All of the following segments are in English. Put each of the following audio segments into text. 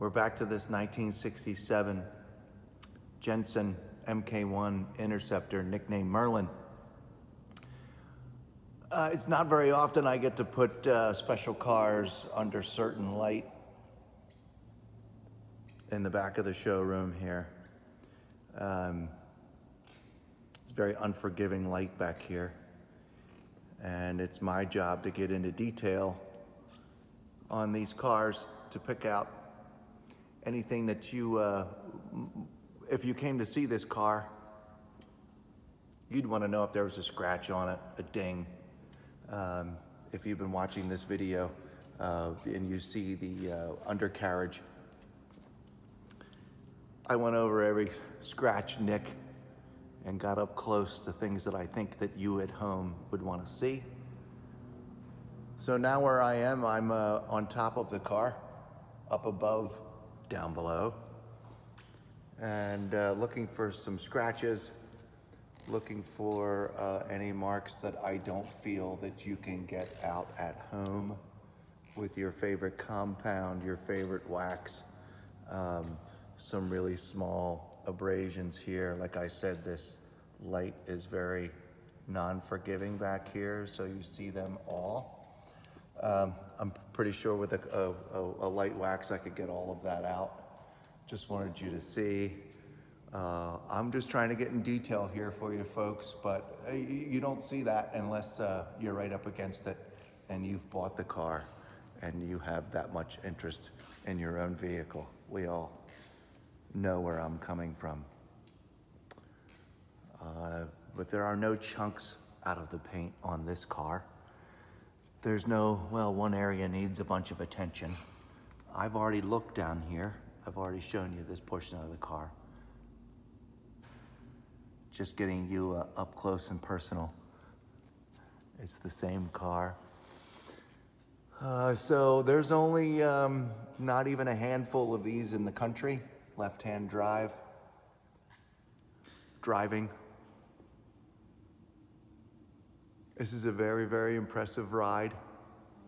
We're back to this 1967 Jensen MK1 Interceptor, nicknamed Merlin. It's not very often I get to put special cars under certain light in the back of the showroom here. It's very unforgiving light back here, and it's my job to get into detail on these cars to pick out anything that you, if you came to see this car, you'd want to know if there was a scratch on it, a ding. If you've been watching this video and you see the undercarriage, I went over every scratch, nick, and got up close to things that I think that you at home would want to see. So now where I am, I'm on top of the car, up above, down below, and looking for some scratches, looking for any marks that I don't feel that you can get out at home with your favorite compound, your favorite wax. Some really small abrasions here. Like I said, this light is very non-forgiving back here, so you see them all. I'm pretty sure with a light wax I could get all of that out. Just wanted you to see. I'm just trying to get in detail here for you folks, but you don't see that unless you're right up against it and you've bought the car and you have that much interest in your own vehicle. We all know where I'm coming from. But there are no chunks out of the paint on this car. There's no, well, one area needs a bunch of attention. I've already looked down here. I've already shown you this portion of the car. Just getting you up close and personal. It's the same car. So there's only not even a handful of these in the country. Left-hand driving. This is a very, very impressive ride.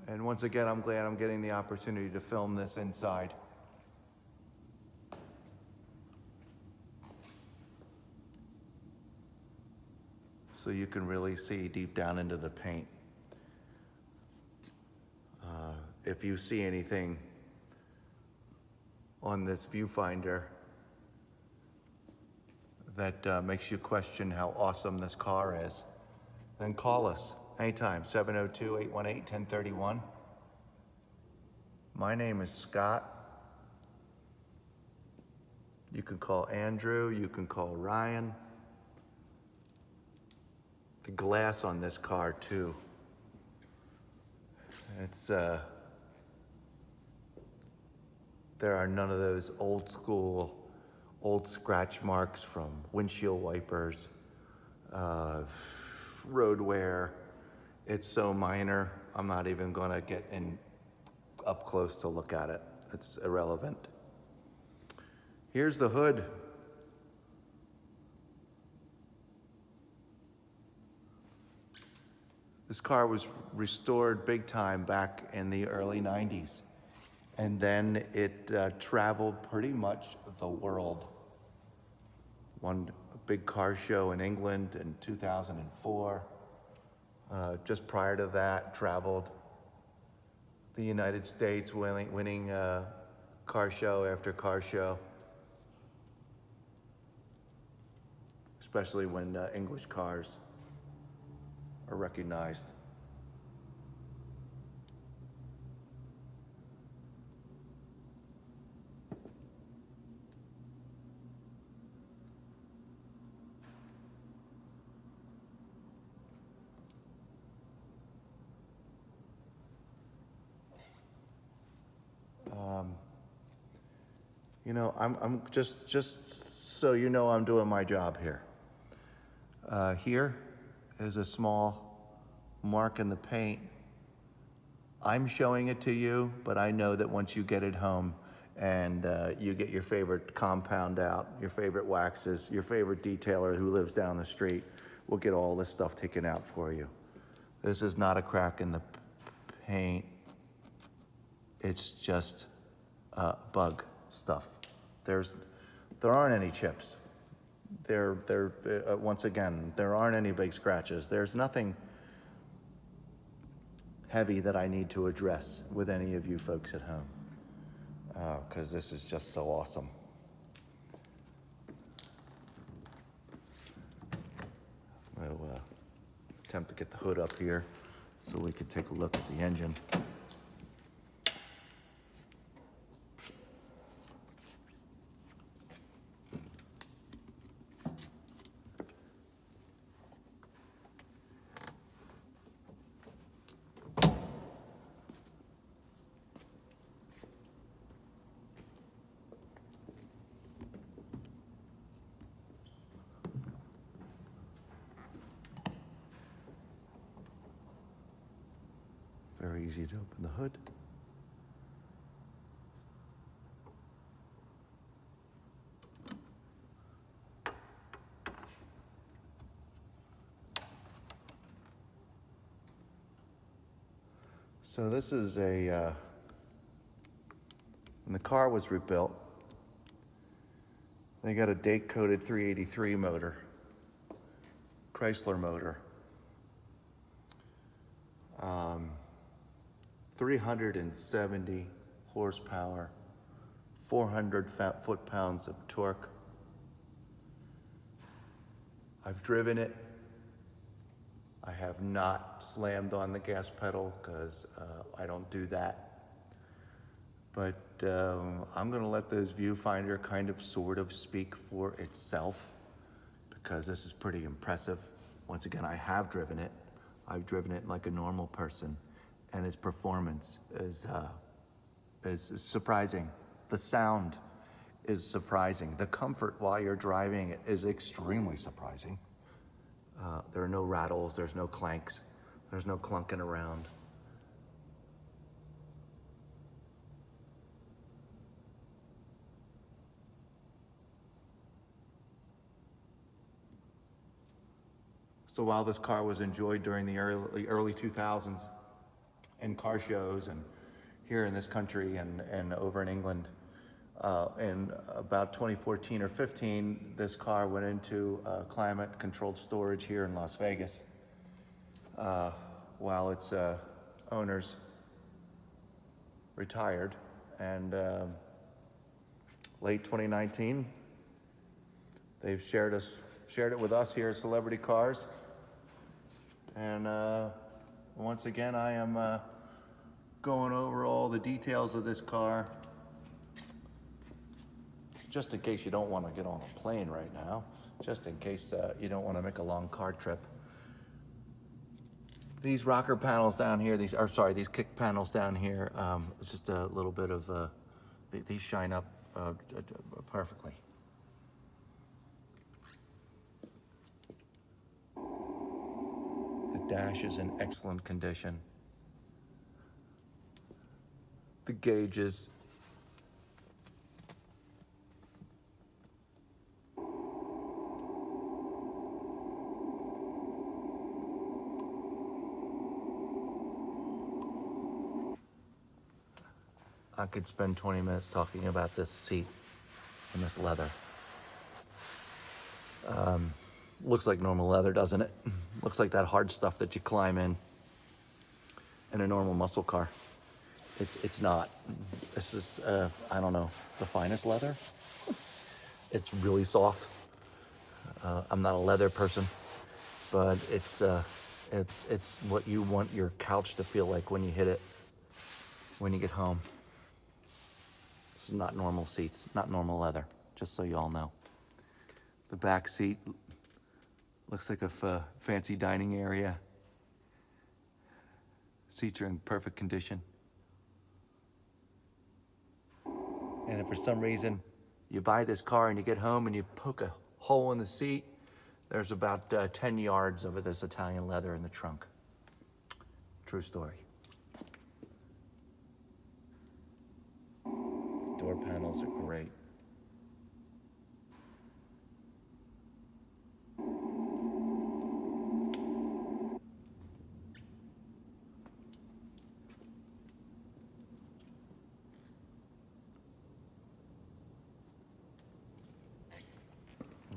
And once again, I'm glad I'm getting the opportunity to film this inside. So you can really see deep down into the paint. If you see anything on this viewfinder that makes you question how awesome this car is, then call us anytime, 702-818-1031. My name is Scott. You can call Andrew, you can call Ryan. The glass on this car too. It's there are none of those old school, old scratch marks from windshield wipers, road wear. It's so minor, I'm not even gonna get in up close to look at it. It's irrelevant. Here's the hood. This car was restored big time back in the early 90s. And then it traveled pretty much the world. Won a big car show in England in 2004. Just prior to that, traveled the United States, winning car show after car show. Especially when English cars are recognized. You know, I'm just so you know, I'm doing my job here. Here is a small mark in the paint. I'm showing it to you, but I know that once you get it home and you get your favorite compound out, your favorite waxes, your favorite detailer who lives down the street will get all this stuff taken out for you. This is not a crack in the paint. It's just a bug. stuff. There aren't any chips. Once again, there aren't any big scratches. There's nothing heavy that I need to address with any of you folks at home, because this is just so awesome. I'll attempt to get the hood up here so we could take a look at the engine. Very easy to open the hood. So this is when the car was rebuilt, they got a date-coded 383 motor, Chrysler motor. 370 horsepower, 400 foot-pounds of torque. I've driven it. I have not slammed on the gas pedal because I don't do that. But I'm gonna let this viewfinder kind of sort of speak for itself, because this is pretty impressive. Once again, I have driven it. I've driven it like a normal person, and its performance is surprising. The sound is surprising. The comfort while you're driving it is extremely surprising. There are no rattles, there's no clanks, there's no clunking around. So while this car was enjoyed during the early 2000s in car shows and here in this country and over in England, in about 2014 or 15, this car went into climate-controlled storage here in Las Vegas while its owners retired. And late 2019, they've shared it with us here at Celebrity Cars. And once again, I am going over all the details of this car, just in case you don't want to get on a plane right now, just in case you don't want to make a long car trip. These rocker panels down here, these kick panels down here, it's just a little bit of, these shine up perfectly. The dash is in excellent condition. The gauges. I could spend 20 minutes talking about this seat and this leather. Looks like normal leather, doesn't it? Looks like that hard stuff that you climb in a normal muscle car. It's not. This is, I don't know, the finest leather. It's really soft. I'm not a leather person, but it's what you want your couch to feel like when you hit it, when you get home. This is not normal seats, not normal leather, just so you all know. The back seat looks like a fancy dining area. Seats are in perfect condition. And if for some reason you buy this car and you get home and you poke a hole in the seat, there's about 10 yards of this Italian leather in the trunk. True story. Door panels are great.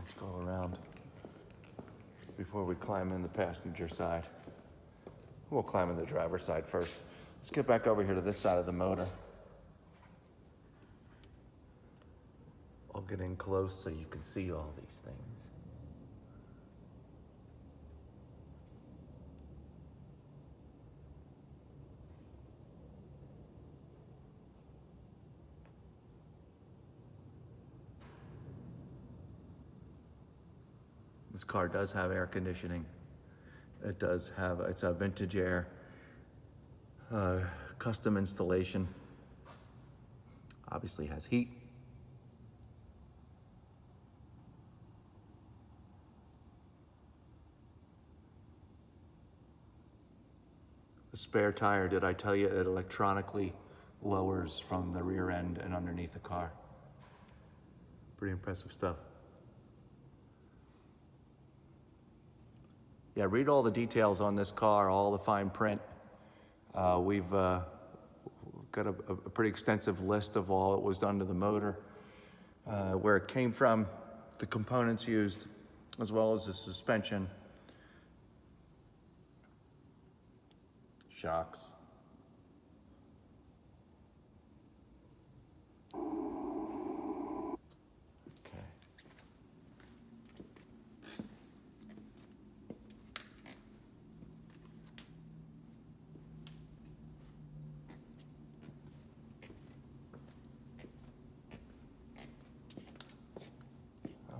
Let's go around before we climb in the passenger side. We'll climb in the driver's side first. Let's get back over here to this side of the motor. I'll get in close so you can see all these things. This car does have air conditioning. It does have, it's a vintage air, custom installation. Obviously has heat. The spare tire, did I tell you it electronically lowers from the rear end and underneath the car? Pretty impressive stuff. Yeah, read all the details on this car, all the fine print. We've got a pretty extensive list of all that was done to the motor, where it came from, the components used, as well as the suspension, shocks.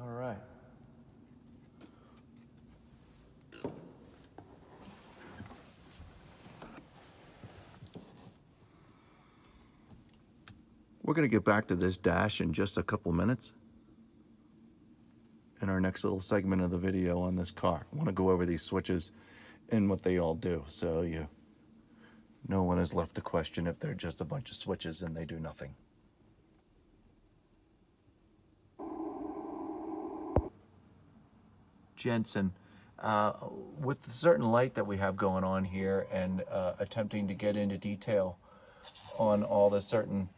All right. We're going to get back to this dash in just a couple minutes in our next little segment of the video on this car. I want to go over these switches and what they all do, so no one is left to question if they're just a bunch of switches and they do nothing. Jensen, with the certain light that we have going on here and attempting to get into detail on all the certain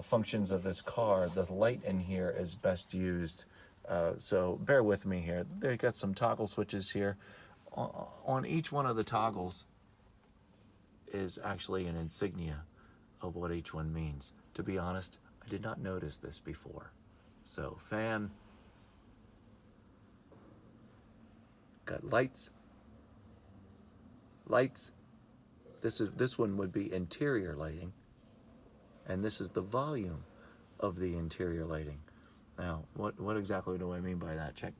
functions of this car, the light in here is best used. So bear with me here. They've got some toggle switches here. On each one of the toggles is actually an insignia of what each one means. To be honest, I did not notice this before. So fan, got lights. This one would be interior lighting, and this is the volume of the interior lighting. Now, what exactly do I mean by that? Check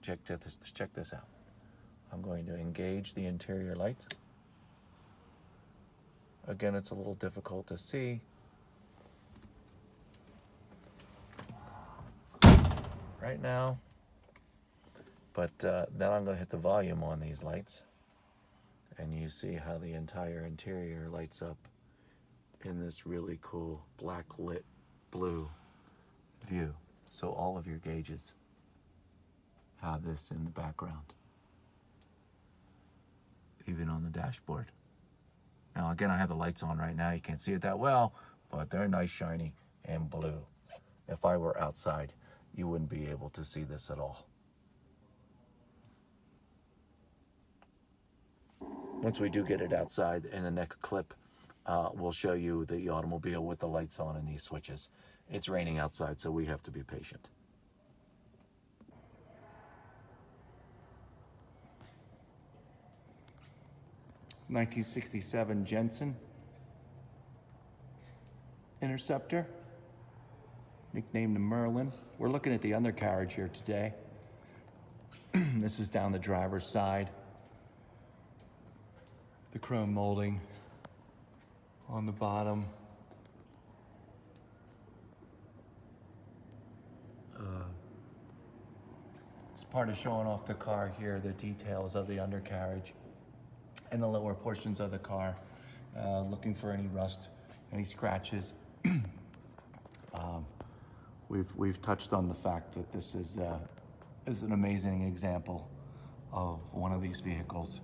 this out. I'm going to engage the interior lights. Again, it's a little difficult to see. Right now. But then I'm going to hit the volume on these lights. And you see how the entire interior lights up in this really cool black lit blue view. So all of your gauges have this in the background, even on the dashboard. Now again, I have the lights on right now. You can't see it that well, but they're nice, shiny, and blue. If I were outside, you wouldn't be able to see this at all. Once we do get it outside, in the next clip, we'll show you the automobile with the lights on and these switches. It's raining outside, so we have to be patient. '67 Jensen Interceptor, nicknamed the Merlin. We're looking at the undercarriage here today. This is down the driver's side. The chrome molding on the bottom. It's part of showing off the car here, the details of the undercarriage and the lower portions of the car. Looking for any rust, any scratches. We've touched on the fact that this is an amazing example of one of these vehicles.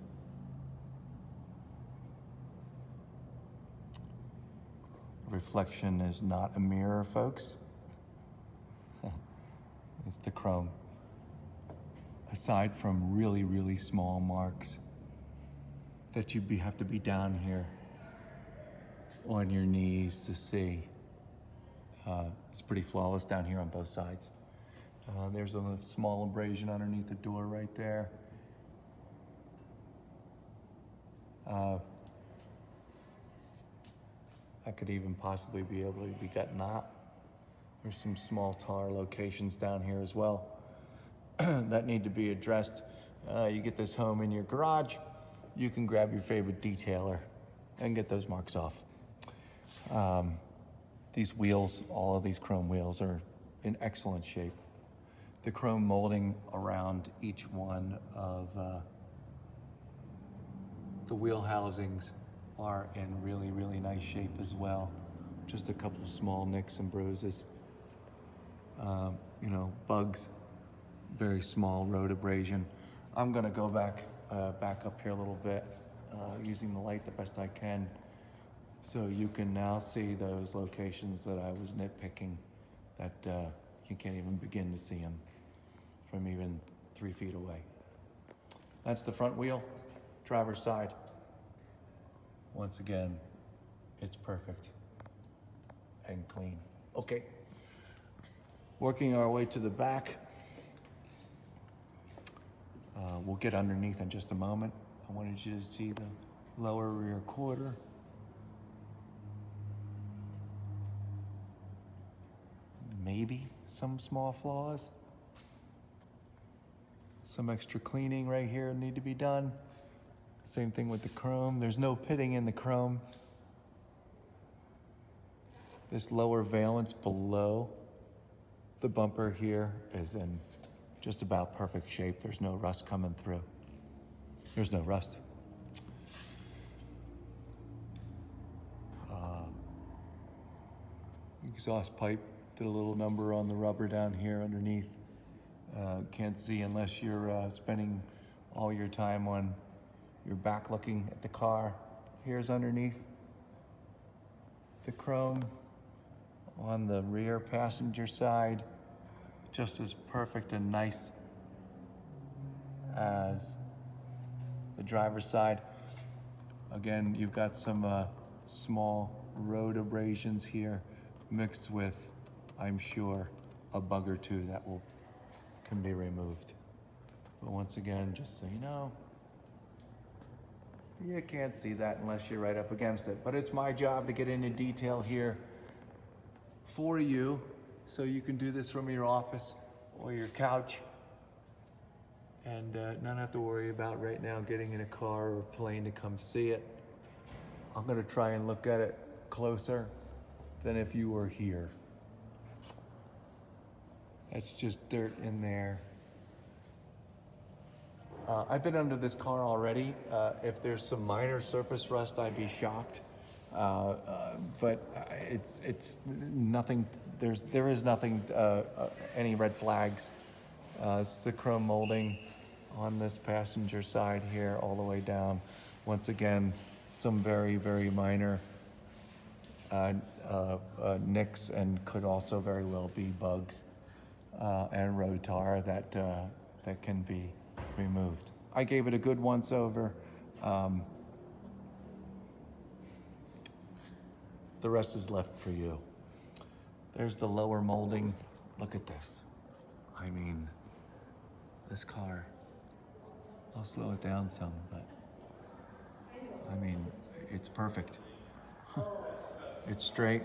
Reflection is not a mirror, folks. It's the chrome. aside from really, really small marks that you'd have to be down here on your knees to see. It's pretty flawless down here on both sides. There's a small abrasion underneath the door right there. That could even possibly be able to be gotten out. There's some small tar locations down here as well that need to be addressed. You get this home in your garage, you can grab your favorite detailer and get those marks off. These wheels, all of these chrome wheels are in excellent shape. The chrome molding around each one of the wheel housings are in really, really nice shape as well. Just a couple of small nicks and bruises. Bugs, very small road abrasion. I'm gonna go back up here a little bit, using the light the best I can, so you can now see those locations that I was nitpicking, that you can't even begin to see them from even 3 feet away. That's the front wheel, driver's side. Once again, it's perfect and clean. Okay, working our way to the back. We'll get underneath in just a moment. I wanted you to see the lower rear quarter. Maybe some small flaws. Some extra cleaning right here need to be done. Same thing with the chrome. There's no pitting in the chrome. This lower valance below the bumper here is in just about perfect shape. There's no rust coming through. There's no rust. Exhaust pipe, did a little number on the rubber down here underneath. Can't see unless you're spending all your time on your back looking at the car. Here's underneath the chrome on the rear passenger side, just as perfect and nice as the driver's side. Again, you've got some small road abrasions here mixed with, I'm sure, a bug or two that can be removed. But once again, just so you know, you can't see that unless you're right up against it. But it's my job to get into detail here for you, so you can do this from your office or your couch and not have to worry about right now getting in a car or a plane to come see it. I'm gonna try and look at it closer than if you were here. That's just dirt in there. I've been under this car already. If there's some minor surface rust, I'd be shocked. But it's nothing. There is nothing. Any red flags? It's the chrome molding on this passenger side here, all the way down. Once again, some very, very minor nicks, and could also very well be bugs and road tar that can be removed. I gave it a good once over. The rest is left for you. There's the lower molding. Look at this. I mean, this car, I'll slow it down some, but I mean, it's perfect. It's straight.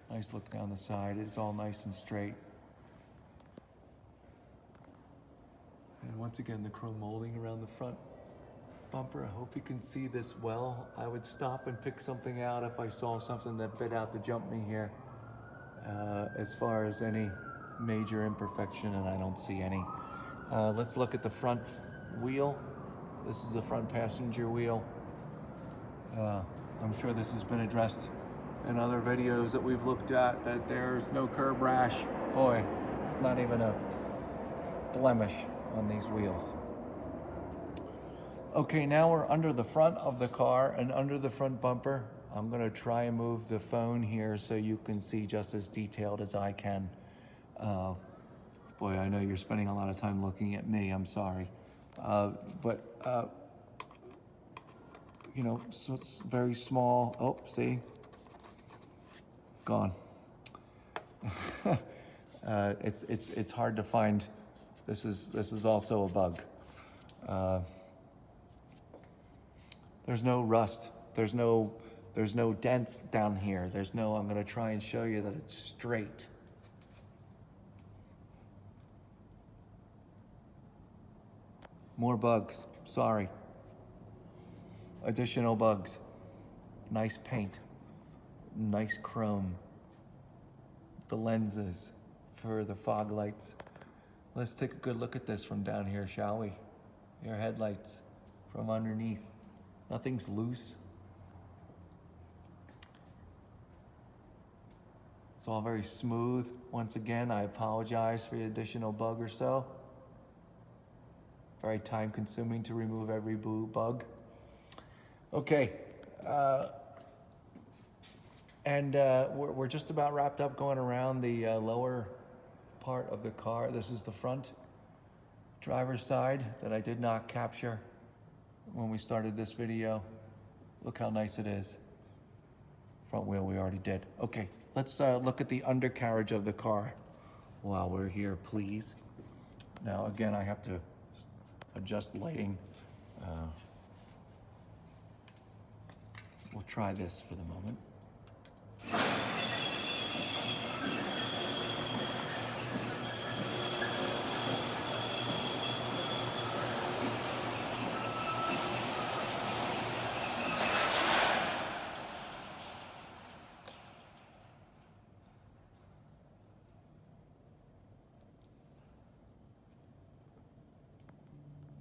Nice look down the side. It's all nice and straight. And once again, the chrome molding around the front bumper. I hope you can see this well. I would stop and pick something out if I saw something that bit out to jump me here. As far as any major imperfection, and I don't see any. Let's look at the front wheel. This is the front passenger wheel. I'm sure this has been addressed in other videos that we've looked at, that there's no curb rash. Boy, not even a blemish on these wheels. Okay, now we're under the front of the car and under the front bumper. I'm gonna try and move the phone here so you can see just as detailed as I can. Boy, I know you're spending a lot of time looking at me, I'm sorry. You know, so it's very small. Oh, see? Gone. It's hard to find. This is also a bug. There's no rust. There's no dents down here. I'm gonna try and show you that it's straight. More bugs, sorry. Additional bugs. Nice paint, nice chrome. The lenses for the fog lights. Let's take a good look at this from down here, shall we? Your headlights from underneath. Nothing's loose. It's all very smooth. Once again, I apologize for the additional bug or so. Very time consuming to remove every bug. Okay, we're just about wrapped up going around the lower part of the car. This is the front driver's side that I did not capture when we started this video. Look how nice it is. Front wheel we already did. Okay, let's look at the undercarriage of the car while we're here, please. Now again, I have to adjust lighting. We'll try this for the moment.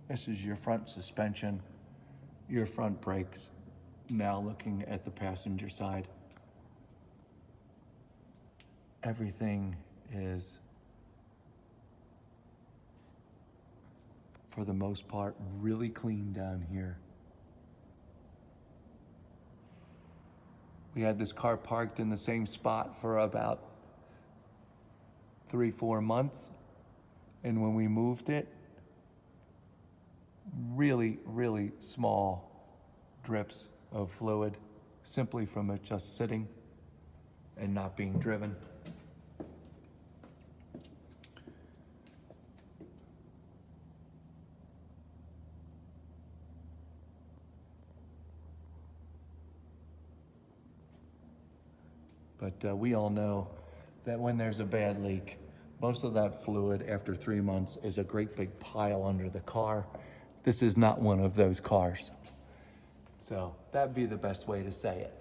This is your front suspension, your front brakes. Now looking at the passenger side. Everything is, for the most part, really clean down here. We had this car parked in the same spot for about 3-4 months. And when we moved it, really, really small drips of fluid simply from it just sitting and not being driven. But we all know that when there's a bad leak, most of that fluid after 3 months is a great big pile under the car. This is not one of those cars. So that'd be the best way to say it.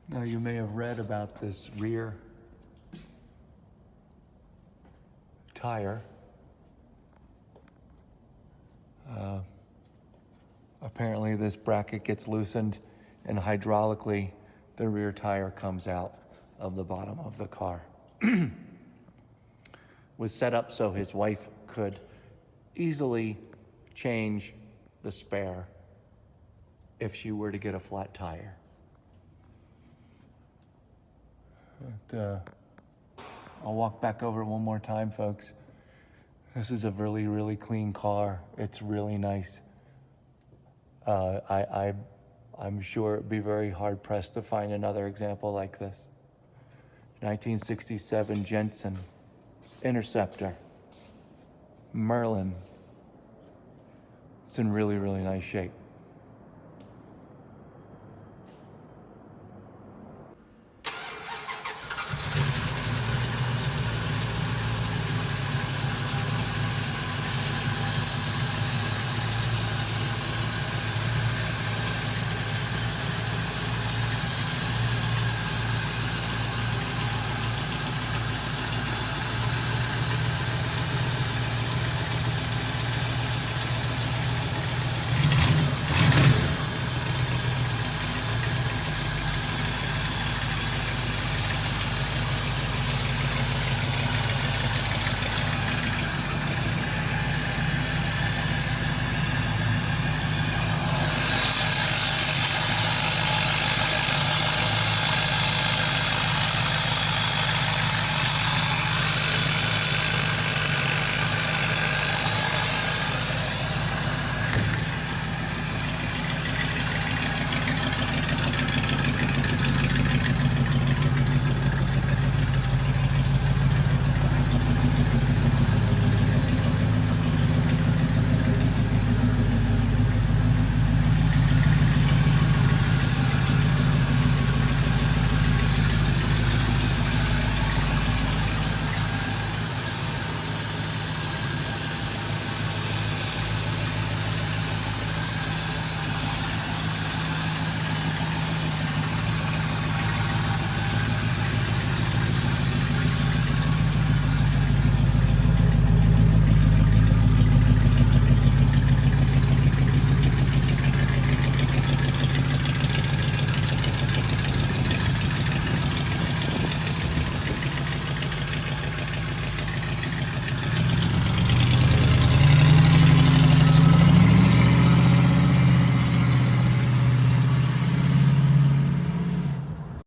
Now you may have read about this rear tire. Apparently this bracket gets loosened and hydraulically the rear tire comes out of the bottom of the car. Was set up so his wife could easily change the spare if she were to get a flat tire. But, I'll walk back over it one more time, folks. This is a really, really clean car. It's really nice. I'm sure it'd be very hard pressed to find another example like this. 1967 Jensen, Interceptor, Merlin. It's in really, really nice shape.